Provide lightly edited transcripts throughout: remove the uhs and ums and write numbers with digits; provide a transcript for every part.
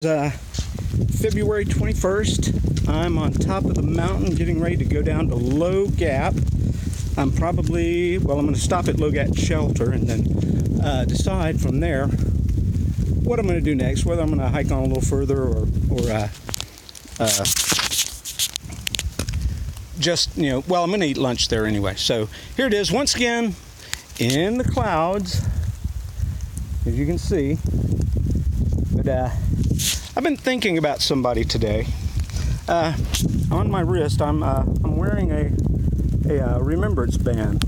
February 21st. I'm on top of the mountain getting ready to go down to Low Gap. I'm going to stop at Low Gap Shelter and then decide from there what I'm going to do next, whether I'm going to hike on a little further or I'm going to eat lunch there anyway. So here it is once again in the clouds, as you can see. But I've been thinking about somebody today. On my wrist, I'm wearing a remembrance band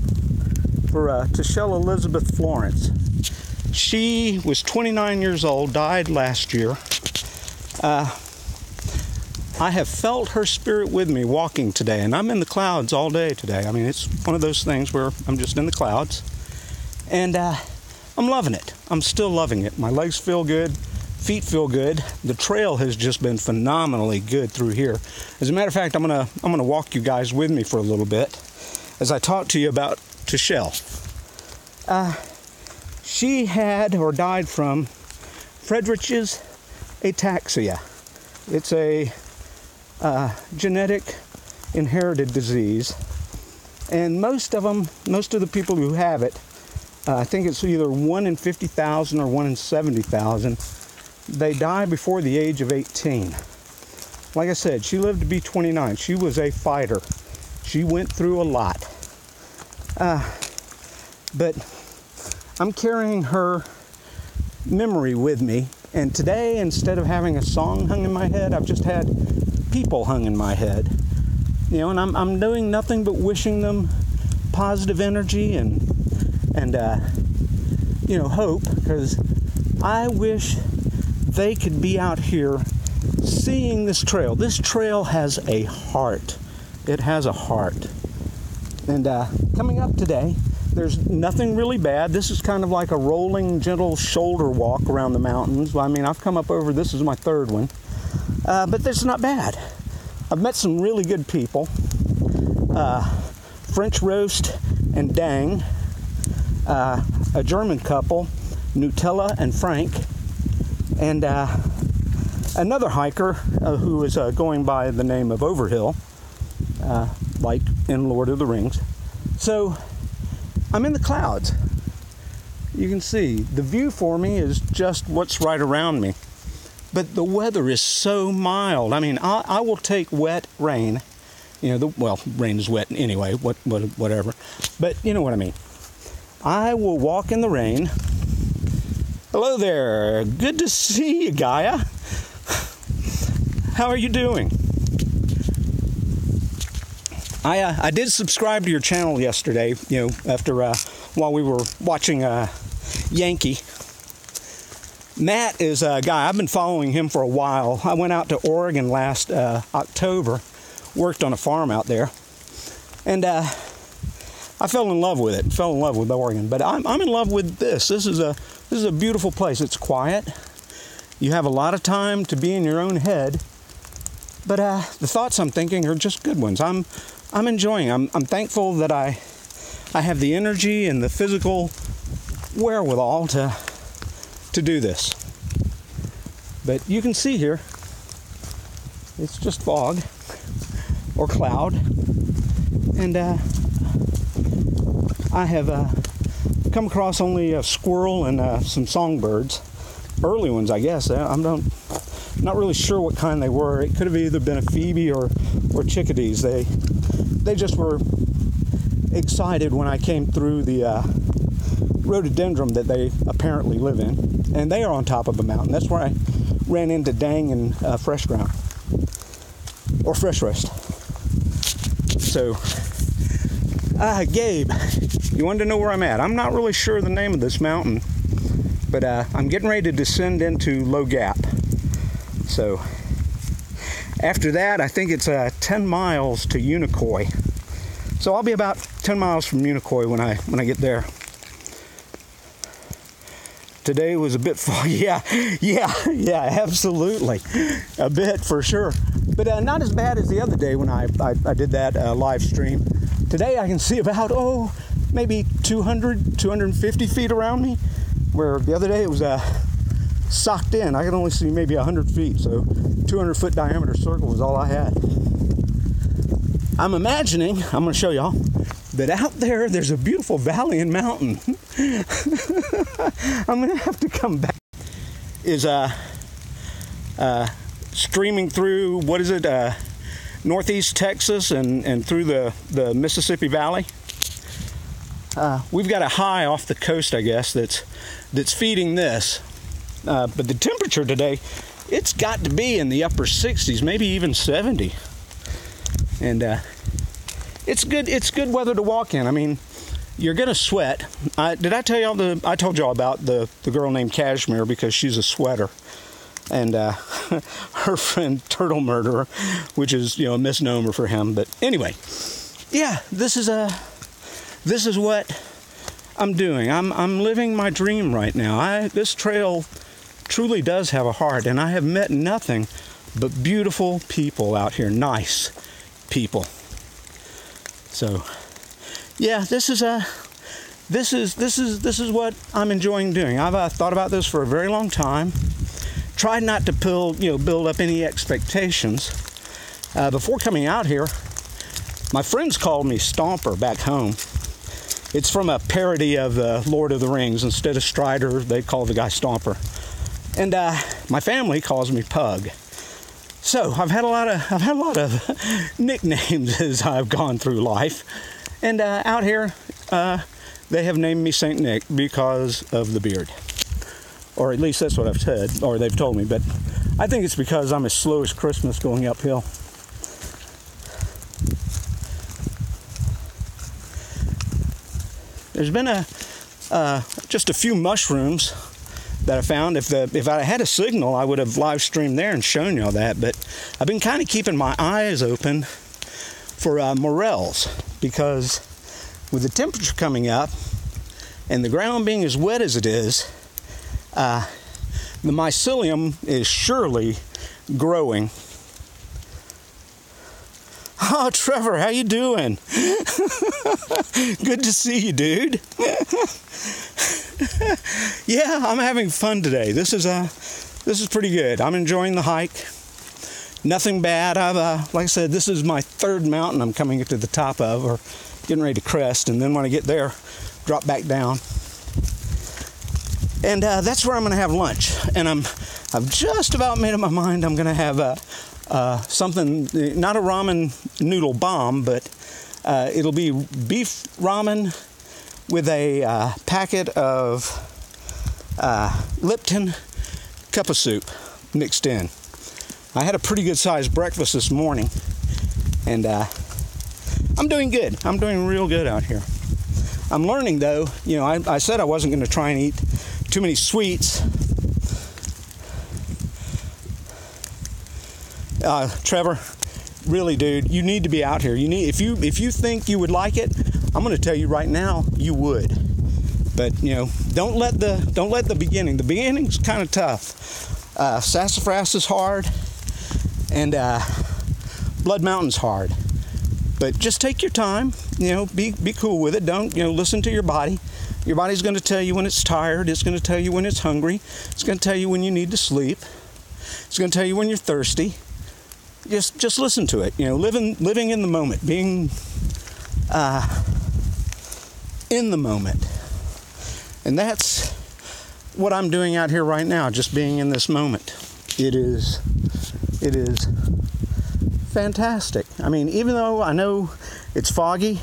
for Tashelle Elizabeth Florence. She was 29 years old, died last year. I have felt her spirit with me walking today, and I'm in the clouds all day today. I mean, it's one of those things where I'm just in the clouds, and I'm loving it. I'm still loving it. My legs feel good. Feet feel good. The trail has just been phenomenally good through here. As a matter of fact, I'm gonna walk you guys with me for a little bit as I talk to you about Tashelle. She had or died from Friedreich's ataxia. It's a genetic inherited disease, and most of the people who have it, I think it's either 1 in 50,000 or 1 in 70,000. They die before the age of 18. Like I said, she lived to be 29. She was a fighter. She went through a lot. But I'm carrying her memory with me. And today, instead of having a song hung in my head, I've just had people hung in my head. And I'm doing nothing but wishing them positive energy and hope, because I wish they could be out here seeing this trail. This trail has a heart. It has a heart. And coming up today, there's nothing really bad. This is kind of like a rolling, gentle shoulder walk around the mountains. I mean, I've come up over, this is my third one. But it's not bad. I've met some really good people. French Roast and Dang. A German couple, Nutella and Frank. And another hiker who is going by the name of Overhill, like in Lord of the Rings. So I'm in the clouds. You can see the view for me is just what's right around me. But the weather is so mild. I mean, I will take wet rain. Rain is wet anyway, whatever. But you know what I mean. I will walk in the rain. Hello there. Good to see you, Gaia. How are you doing? I did subscribe to your channel yesterday, after while we were watching Yankee. Matt is a guy, I've been following him for a while. I went out to Oregon last October, worked on a farm out there, and I fell in love with it. Fell in love with Oregon, but I'm in love with this. This is a beautiful place. It's quiet. You have a lot of time to be in your own head, but the thoughts I'm thinking are just good ones. I'm enjoying. I'm thankful that I have the energy and the physical wherewithal to do this. But you can see here, it's just fog or cloud, and I have come across only a squirrel and some songbirds, early ones, I guess. I'm not really sure what kind they were. It could have either been a phoebe or chickadees. They just were excited when I came through the rhododendron that they apparently live in, and they are on top of a mountain. That's where I ran into Dang and Fresh Ground or Fresh Roast. So, Gabe, you wanted to know where I'm at. I'm not really sure the name of this mountain, but I'm getting ready to descend into Low Gap. So after that, I think it's 10 miles to Unicoi. So I'll be about 10 miles from Unicoi when I get there. Today was a bit foggy. Yeah, absolutely. A bit for sure. But not as bad as the other day when I did that live stream. Today I can see about, maybe 200, 250 feet around me, where the other day it was socked in. I could only see maybe 100 feet, so 200-foot diameter circle was all I had. I'm imagining, I'm going to show y'all, that out there's a beautiful valley and mountain. I'm going to have to come back. Is streaming through, what is it, northeast Texas and through the Mississippi Valley. We've got a high off the coast, I guess, that's feeding this. But the temperature today, it's got to be in the upper 60s, maybe even 70. And it's good weather to walk in. I mean, you're gonna sweat. Did I tell y'all I told y'all about the girl named Cashmere, because she's a sweater, and her friend Turtle Murderer, which is, you know, a misnomer for him. But anyway, yeah, this is what I'm doing. I'm living my dream right now. This trail truly does have a heart, and I have met nothing but beautiful people out here, nice people. So, yeah, this is what I'm enjoying doing. I've thought about this for a very long time. Tried not to build up any expectations. Before coming out here, my friends called me Stomper back home. It's from a parody of Lord of the Rings. Instead of Strider, they call the guy Stomper. And my family calls me Pug. So I've had a lot of nicknames as I've gone through life. And out here, they have named me Saint Nick because of the beard. Or at least that's what I've said, or they've told me. But I think it's because I'm as slow as Christmas going uphill. There's been just a few mushrooms that I found. If I had a signal, I would have live streamed there and shown y'all that. But I've been kind of keeping my eyes open for morels, because with the temperature coming up and the ground being as wet as it is, the mycelium is surely growing. Oh, Trevor, how you doing? Good to see you, dude. Yeah, I'm having fun today. This is pretty good. I'm enjoying the hike. Nothing bad. Like I said, this is my third mountain I'm coming to the top of, or getting ready to crest, and then when I get there, drop back down. And that's where I'm going to have lunch. And I've just about made up my mind I'm going to have something, not a ramen noodle bomb, but it'll be beef ramen with a packet of Lipton cup of soup mixed in. I had a pretty good sized breakfast this morning, and I'm doing good. I'm doing real good out here. I'm learning, though. You know, I said I wasn't going to try and eat too many sweets. Trevor, really, dude, you need to be out here. If you think you would like it, I'm going to tell you right now, you would. But you know, don't let the beginning. The beginning's kind of tough. Sassafras is hard, and Blood Mountain's hard. But just take your time. You know, be cool with it. Don't listen to your body. Your body's going to tell you when it's tired. It's going to tell you when it's hungry. It's going to tell you when you need to sleep. It's going to tell you when you're thirsty. Just listen to it. You know, living in the moment, being in the moment. And that's what I'm doing out here right now, just being in this moment. It is fantastic. I mean, even though I know it's foggy,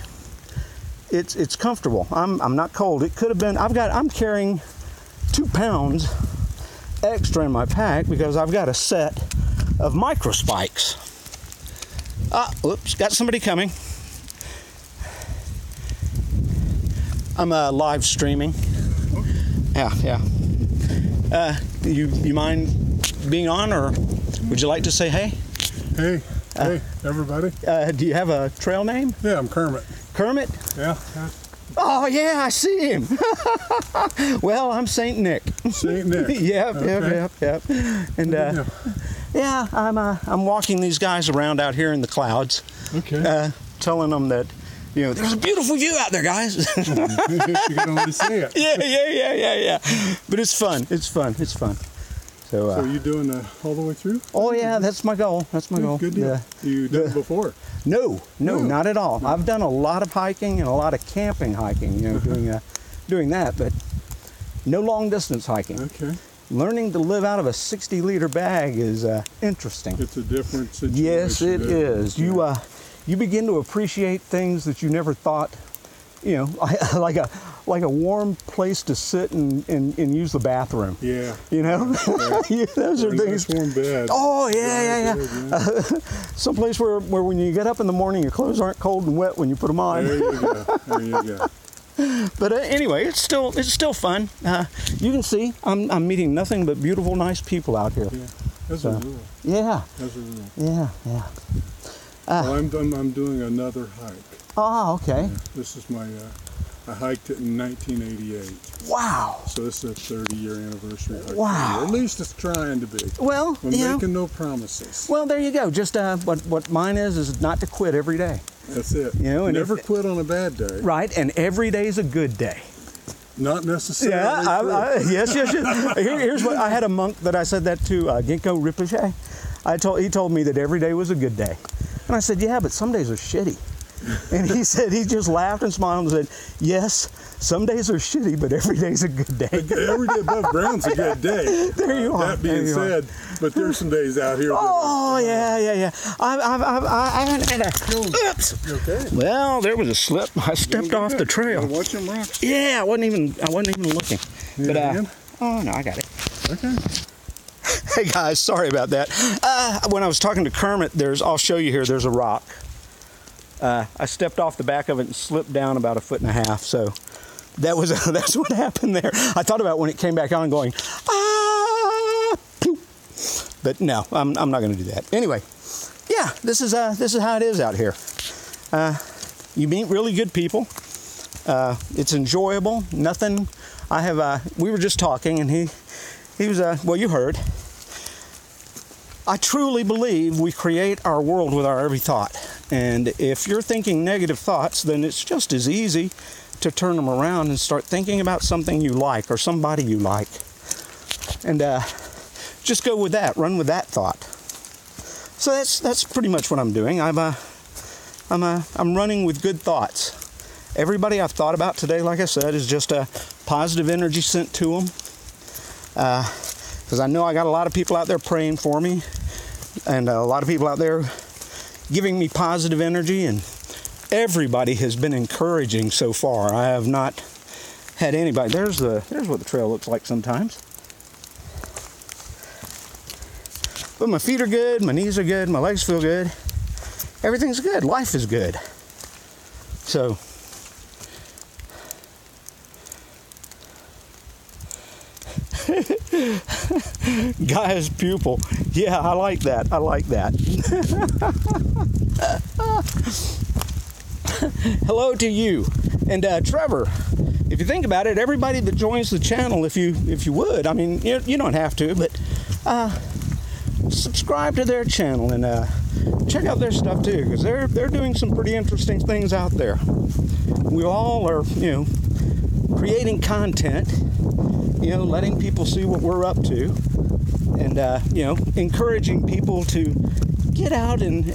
it's comfortable. I'm not cold. It could have been. I'm carrying 2 pounds extra in my pack because I've got a set of micro spikes. Oops, got somebody coming. I'm live streaming. Yeah. You mind being on, or would you like to say hey? Hey, everybody. Do you have a trail name? Yeah, I'm Kermit. Kermit? Yeah. Oh, yeah, I see him. Well, I'm Saint Nick. Saint Nick. Yep. And yeah, I'm walking these guys around out here in the clouds. Okay. Telling them that, there's a beautiful view out there, guys. You can only see it. Yeah. But it's fun. It's fun. So you doing all the way through? Oh yeah, that's my goal. That's my goal. Good deal. You done it before? No, not at all. I've done a lot of hiking and a lot of camping hiking, doing that, but no long distance hiking. Okay. Learning to live out of a 60-liter bag is interesting. It's a different situation. Yes, it is. Yeah. You begin to appreciate things that you never thought, like a warm place to sit and use the bathroom. Yeah. Yeah, those are things. Nice warm bed. Oh yeah. Someplace where when you get up in the morning, your clothes aren't cold and wet when you put them on. There you go. But anyway, it's still fun. You can see I'm meeting nothing but beautiful, nice people out here. Yeah, that's a rule. Yeah. That's a rule. Yeah. Well, I'm doing another hike. Oh, okay. Yeah, this is I hiked it in 1988. Wow. So this is a 30-year anniversary hike. Wow. Or at least it's trying to be. Well, We're making no promises. Well, there you go. Just what mine is not to quit every day. That's it. And never quit on a bad day. Right, and every day is a good day. Not necessarily. Yeah, yes. Here's what I had a monk that I said that to, Ginkgo Rinpoche. He told me that every day was a good day, and I said, yeah, but some days are shitty. And he said, he just laughed and smiled and said, yes, some days are shitty, but every day's a good day. Every day above ground's a good day. There you are. That being said, but there's some days out here. Yeah. I haven't had a. Oops. Okay. Well, there was a slip. I stepped off the trail. Watch them rocks. Yeah, I wasn't even looking. But oh no, I got it. Okay. Hey guys, sorry about that. When I was talking to Kermit, I'll show you here. There's a rock. I stepped off the back of it and slipped down about 1.5 feet. So that's what happened there. I thought about when it came back on, going poop. But no, I'm not going to do that. Anyway, yeah, this is how it is out here. You meet really good people. It's enjoyable. Nothing. We were just talking, and he was well, you heard. I truly believe we create our world with our every thought. And if you're thinking negative thoughts, then it's just as easy to turn them around and start thinking about something you like or somebody you like. And just go with that, run with that thought. So that's pretty much what I'm doing. I'm running with good thoughts. Everybody I've thought about today, like I said, is just a positive energy sent to them. Because I know I got a lot of people out there praying for me, and a lot of people out there giving me positive energy, and everybody has been encouraging so far. I have not had anybody. There's what the trail looks like sometimes. But my feet are good, my knees are good, my legs feel good. Everything's good. Life is good. So Gaia's pupil. Yeah, I like that. Hello to you. And Trevor, if you think about it, everybody that joins the channel, if you would, I mean, you don't have to, but subscribe to their channel and check out their stuff too, because they're doing some pretty interesting things out there. We all are, creating content, letting people see what we're up to, and encouraging people to get out and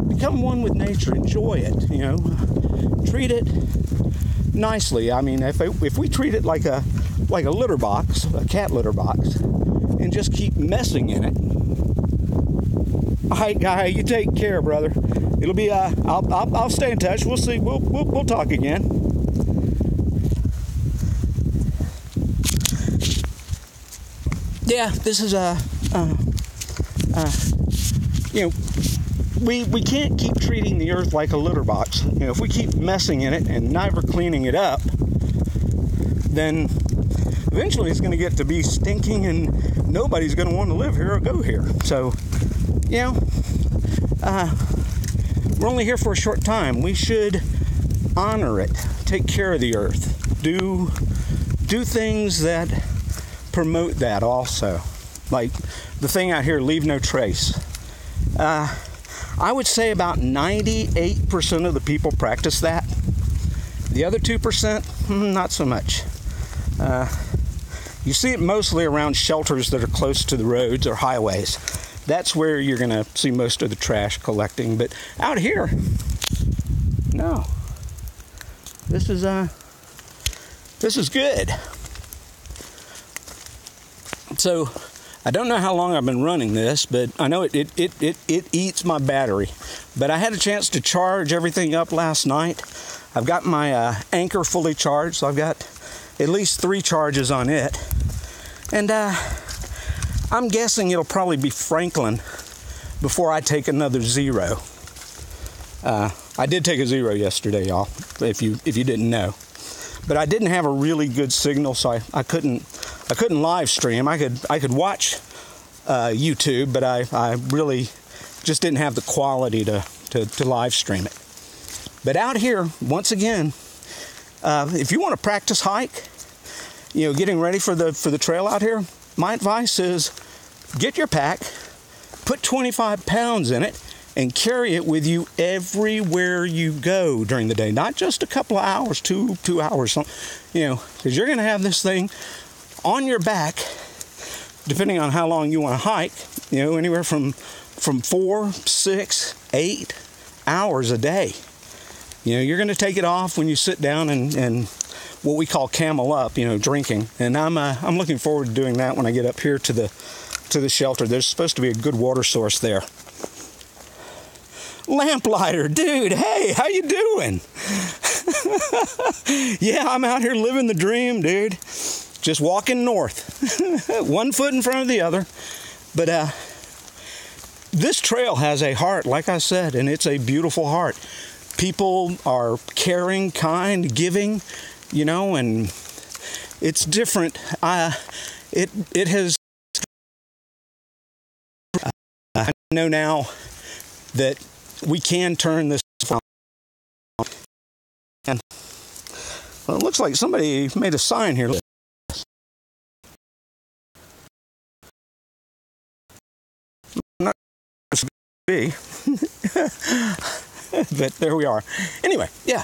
become one with nature, enjoy it, treat it nicely. I mean, if we treat it like a litter box, a cat litter box, and just keep messing in it. All right, Guy, you take care, brother. It'll be I'll stay in touch. We'll see. We'll talk again. Yeah, this is we can't keep treating the earth like a litter box. If we keep messing in it and never cleaning it up, then eventually it's going to get to be stinking, and nobody's going to want to live here or go here. So, we're only here for a short time. We should honor it, take care of the earth, do things that promote that also. Like the thing out here, leave no trace. I would say about 98% of the people practice that. The other 2%, not so much. You see it mostly around shelters that are close to the roads or highways. That's where you're going to see most of the trash collecting. But out here, no. This is good. So I don't know how long I've been running this, but I know it eats my battery. But I had a chance to charge everything up last night. I've got my Anchor fully charged, so I've got at least 3 charges on it. And I'm guessing it'll probably be Franklin before I take another 0. I did take a 0 yesterday, y'all, if you didn't know. But I didn't have a really good signal, so I couldn't live stream. I could watch YouTube, but I really just didn't have the quality to live stream it. But out here, once again, if you want to practice hike, getting ready for the trail out here, my advice is get your pack, put 25 pounds in it, and carry it with you everywhere you go during the day. Not just a couple of hours, two hours, because you're going to have this thing on your back, depending on how long you want to hike, anywhere from 4, 6, 8 hours a day. You're going to take it off when you sit down and what we call camel up, drinking. And I'm looking forward to doing that when I get up here to the shelter. There's supposed to be a good water source there. Lamplighter, dude, hey, how you doing? Yeah, I'm out here living the dream, dude. Just walking north. One foot in front of the other. But this trail has a heart, like I said, and it's a beautiful heart. People are caring, kind, giving, and it's different. It has. I know now that we can turn this around. And well, it looks like somebody made a sign here. Not supposed to be, but there we are. Anyway, yeah.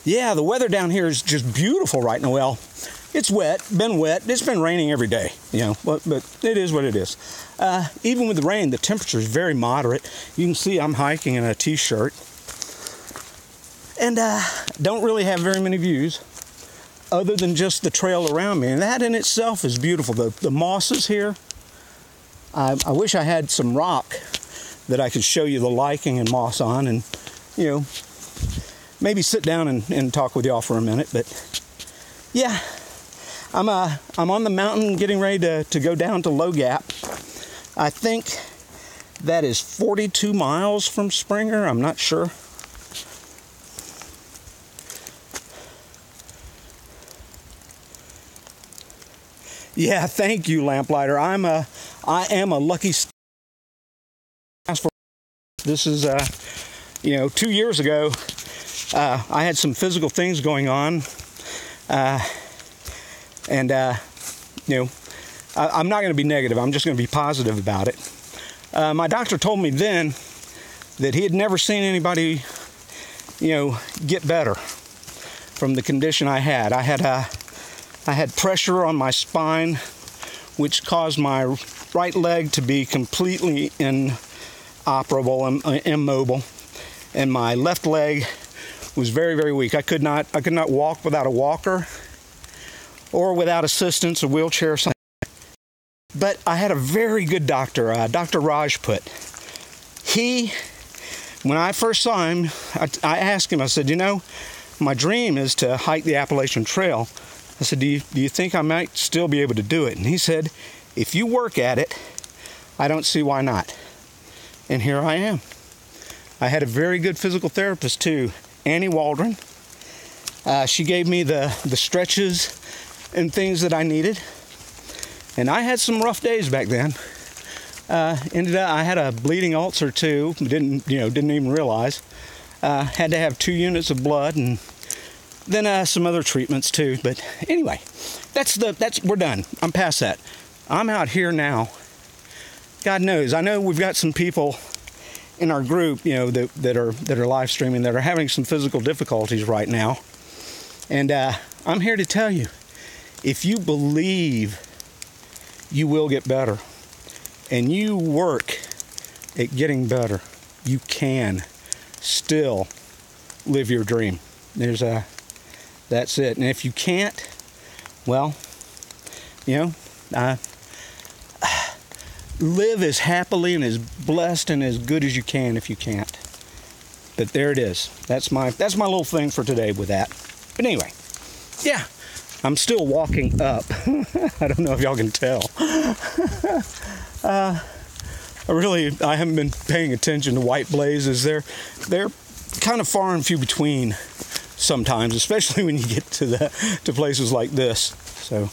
Yeah, the weather down here is just beautiful right now. Well, it's wet, been wet. It's been raining every day, but it is what it is. Even with the rain, the temperature is very moderate. You can see I'm hiking in a t-shirt. And don't really have very many views other than just the trail around me. And that in itself is beautiful. The mosses here, I wish I had some rock that I could show you the lichen and moss on and, maybe sit down and talk with y'all for a minute. But yeah, I'm on the mountain getting ready to go down to Low Gap. I think that is 42 miles from Springer. I'm not sure. Yeah, thank you, Lamplighter. I am a lucky. This is 2 years ago. I had some physical things going on, and I'm not going to be negative. I'm just going to be positive about it. My doctor told me then that he had never seen anybody, get better from the condition I had. I had pressure on my spine, which caused my right leg to be completely inoperable and immobile, and my left leg was very, very weak. I could not walk without a walker or without assistance, a wheelchair or something. But I had a very good doctor, Dr. Rajput. When I first saw him, I asked him, I said, my dream is to hike the Appalachian Trail. I said, do you think I might still be able to do it? And he said, if you work at it, I don't see why not. And here I am. I had a very good physical therapist too, Annie Waldron. She gave me the stretches and things that I needed. And I had some rough days back then. I had a bleeding ulcer too. Didn't even realize. Had to have 2 units of blood and then some other treatments too. But anyway, we're done. I'm past that. I'm out here now. God knows. I know we've got some people in our group, that are live streaming that are having some physical difficulties right now. And I'm here to tell you, if you believe, you will get better. And you work at getting better, you can still live your dream. That's it. And if you can't, well, live as happily and as blessed and as good as you can if you can't. But there it is. That's my little thing for today with that. But anyway, yeah, I'm still walking up. I don't know if y'all can tell. I haven't been paying attention to white blazes. They're kind of far and few between sometimes, especially when you get to places like this. So,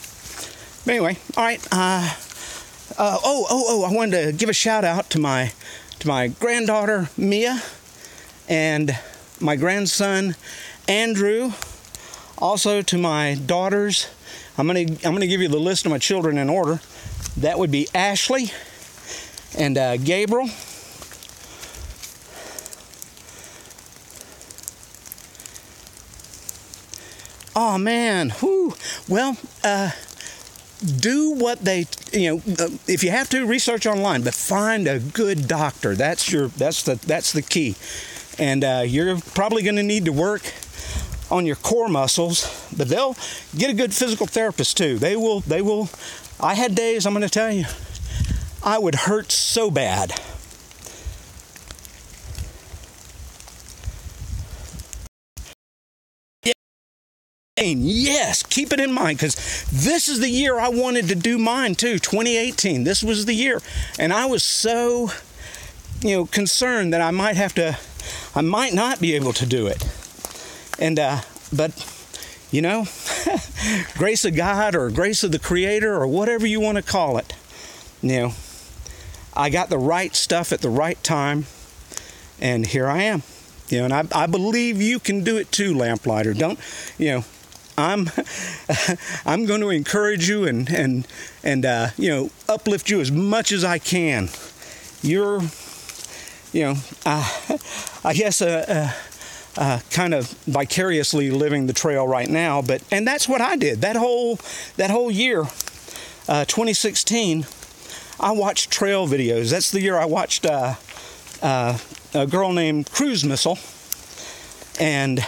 but anyway, all right. I wanted to give a shout out to my granddaughter Mia and my grandson Andrew. Also to my daughters. I'm gonna give you the list of my children in order. That would be Ashley and Gabriel. Oh man, whew. Well, do what they, if you have to, research online, but find a good doctor. That's the key. And you're probably going to need to work on your core muscles, but they'll get a good physical therapist too. They will. I had days, I'm going to tell you, I would hurt so bad. Yes, keep it in mind, because this is the year I wanted to do mine too, 2018. This was the year. And I was so, concerned that I might not be able to do it. And, but, grace of God or grace of the Creator or whatever you want to call it, I got the right stuff at the right time, and here I am. And I believe you can do it too, Lamplighter. Don't, I'm going to encourage you and uplift you as much as I can. You're, I guess kind of vicariously living the trail right now, and that's what I did. That whole year, 2016, I watched trail videos. That's the year I watched a girl named Cruise Missile, and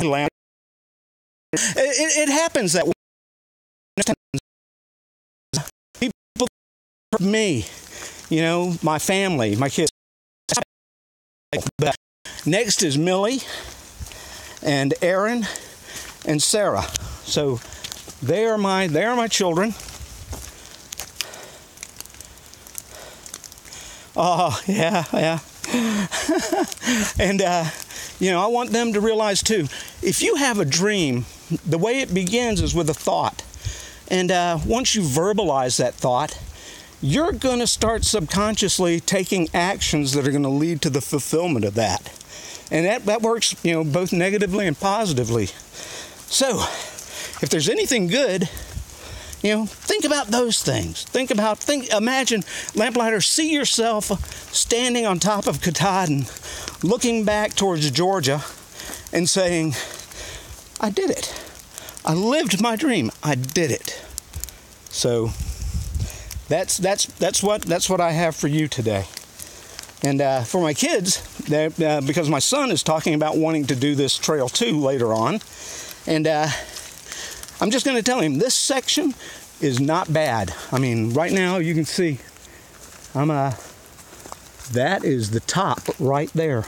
it happens that way. People, me, my family, my kids. But next is Millie and Aaron and Sarah. So they are my children. Oh yeah. And I want them to realize too, if you have a dream, the way it begins is with a thought. And once you verbalize that thought, you're going to start subconsciously taking actions that are going to lead to the fulfillment of that. And that works, both negatively and positively. So, if there's anything good, think about those things. Imagine, Lamplighter, see yourself standing on top of Katahdin, looking back towards Georgia and saying, I did it. I lived my dream. I did it. So that's what I have for you today. And for my kids, because my son is talking about wanting to do this trail too later on, and I'm just going to tell him this section is not bad. I mean, right now you can see that is the top right there.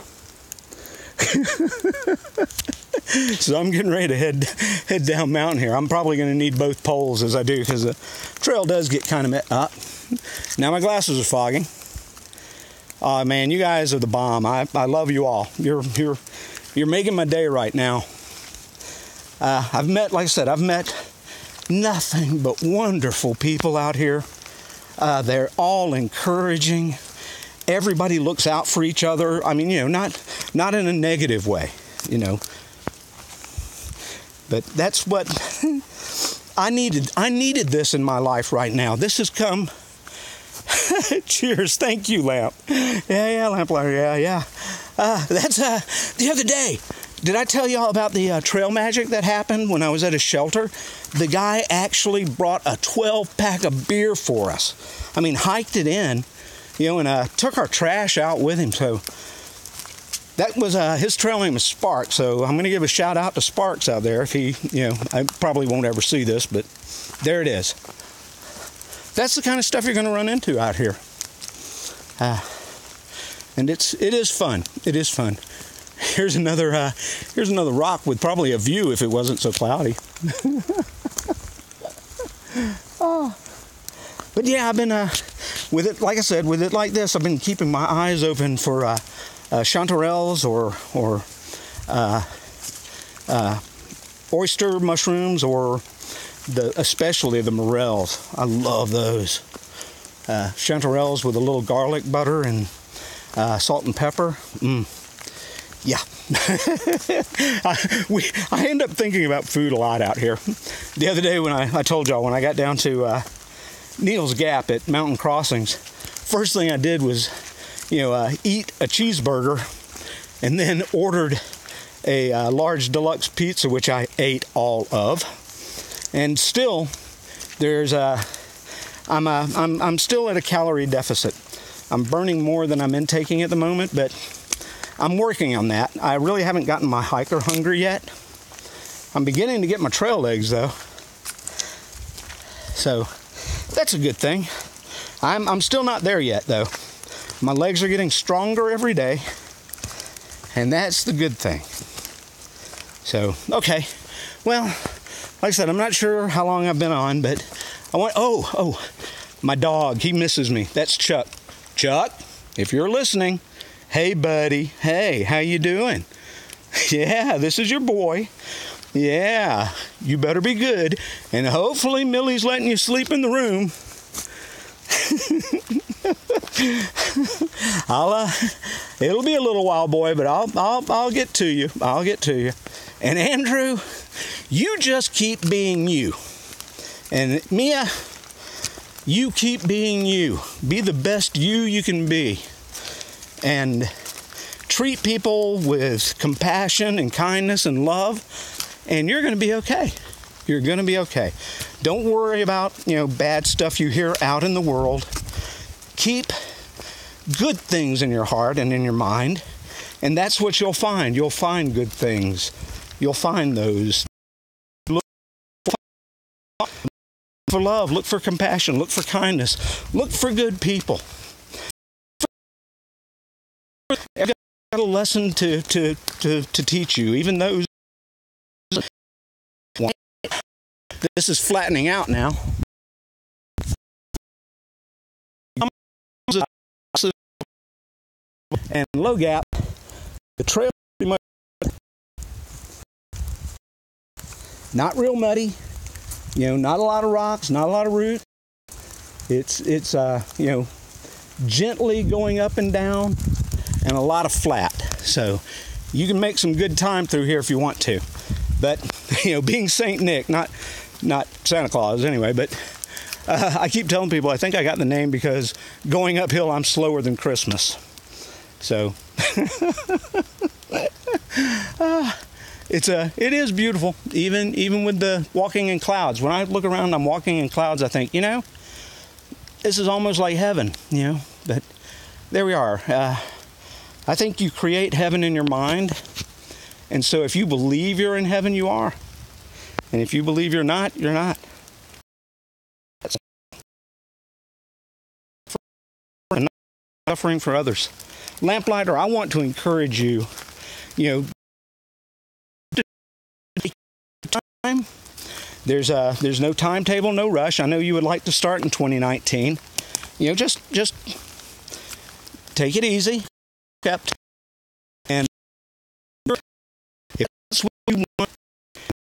So I'm getting ready to head down mountain here. I'm probably going to need both poles as I do, because the trail does get kind of up. Now my glasses are fogging. Oh man, you guys are the bomb. I love you all. You're making my day right now. I've met nothing but wonderful people out here. They're all encouraging. Everybody looks out for each other. I mean, not in a negative way, But that's what I needed. I needed this in my life right now. This has come Cheers. Thank you, Lamp. Yeah, Lamplighter. Yeah. That's the other day. Did I tell y'all about the trail magic that happened when I was at a shelter? The guy actually brought a 12-pack of beer for us. I mean, hiked it in, and took our trash out with him. So that was his trail name is Sparks. So I'm going to give a shout out to Sparks out there. If he, I probably won't ever see this, but there it is. That's the kind of stuff you're going to run into out here. And it is fun. It is fun. Here's another rock with probably a view if it wasn't so cloudy. But yeah, I've been with it. Like I said, with it like this, I've been keeping my eyes open for chanterelles or oyster mushrooms, or especially the morels. I love those. Chanterelles with a little garlic butter and salt and pepper. Yeah. I end up thinking about food a lot out here. The other day when I told y'all, when I got down to Neal's Gap at Mountain Crossings, first thing I did was, eat a cheeseburger, and then ordered a large deluxe pizza, which I ate all of. And still, I'm still at a calorie deficit. I'm burning more than I'm intaking at the moment, but I'm working on that. I really haven't gotten my hiker hunger yet. I'm beginning to get my trail legs, though. So that's a good thing. I'm still not there yet, though. My legs are getting stronger every day, and that's the good thing. So, okay. Well, like I said, I'm not sure how long I've been on, but I want... Oh, my dog, he misses me. That's Chuck. Chuck, if you're listening... Hey, buddy. Hey, how you doing? Yeah, this is your boy. Yeah, you better be good. And hopefully Millie's letting you sleep in the room. It'll be a little while, boy, but I'll get to you. I'll get to you. And Andrew, you just keep being you. And Mia, you keep being you. Be the best you can be. And treat people with compassion and kindness and love, and you're going to be okay. You're going to be okay. Don't worry about, bad stuff you hear out in the world. Keep good things in your heart and in your mind, and that's what you'll find. You'll find good things. You'll find those. Look for love. Look for compassion. Look for kindness. Look for good people. I've got a lesson to teach you, even those. This is flattening out now. And low gap, the trail pretty much not real muddy, not a lot of rocks, not a lot of roots. It's gently going up and down, and a lot of flat. So you can make some good time through here if you want to. But, being St. Nick, not Santa Claus anyway, but I keep telling people I think I got the name because going uphill I'm slower than Christmas. So it is beautiful, even with the walking in clouds. When I look around, I'm walking in clouds, I think, this is almost like heaven, but there we are. I think you create heaven in your mind. And so if you believe you're in heaven, you are. And if you believe you're not, you're not. That's suffering for others. Lamplighter, I want to encourage you, time. There's no timetable, no rush. I know you would like to start in 2019. Just take it easy. And if that's what you want,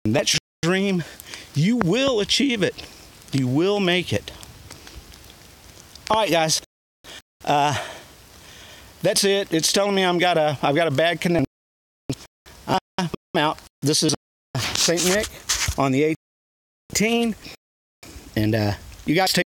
and that's your dream, you will achieve it. You will make it. All right, guys. That's it. It's telling me I've got a bad connection. I'm out. This is St. Nick on the 18, and you guys take